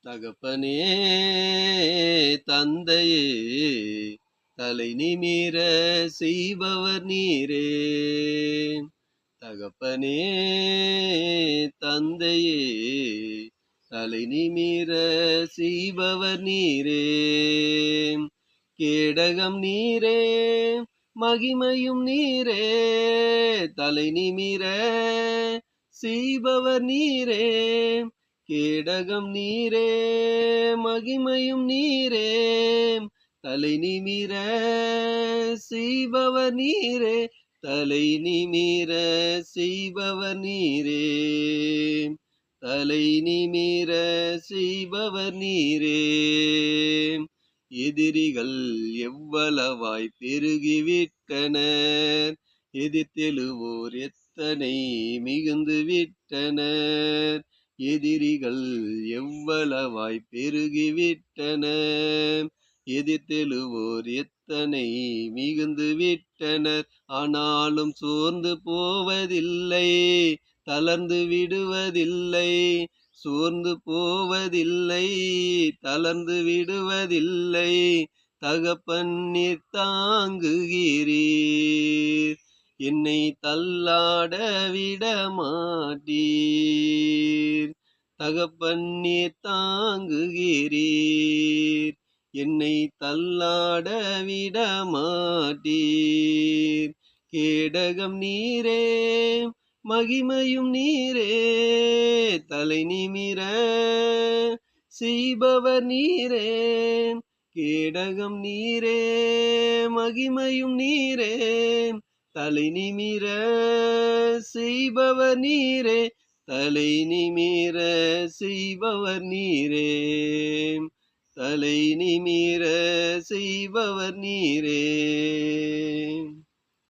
தகப்பனே தந்தையே தலை நிமிர செய்பவர் நீரே. தகப்பனே தந்தையே தலை நிமிர செய்பவர் நீரே. கேடகம் நீரே மகிமையும் நீரே, தலை நிமிர செய்பவர் நீரே. கேடகம் நீரே மகிமையும் நீரே, தலை நிமிர செய்பவர் நீரே. தலை நிமிர செய்பவர் நீரே, தலை நிமிர செய்பவர் நீரே. எதிரிகள் எவ்வளவாய் பெருகிவிட்டனர், எதிர்த்தெழுவோர் எத்தனை மிகுந்து விட்டனர். எதிரிகள் எவ்வளவாய் பெருகிவிட்டனர், எதிர்த்தெழுவோர் எத்தனை மிகுந்து விட்டனர். ஆனாலும் சோர்ந்து போவதில்லை, தளர்ந்து விடுவதில்லை. சோர்ந்து போவதில்லை, தளர்ந்து விடுவதில்லை. தகப்பன் நீர் தாங்குகிறீர், என்னை தள்ளாட விட மாட்டீர். தகப்பன் நீர் தாங்குகிறீர், என்னை தள்ளாட விட மாட்டீர். கேடகம் நீரே மகிமையும் நீரே, தலை நிமிர செய்பவர் நீரே. கேடகம் நீரே மகிமையும் நீரே, தலை நிமிர செய்பவர் நீரே. தலை நிமிர செய்பவர் நீரே, தலை நிமிர செய்பவர் நீரே.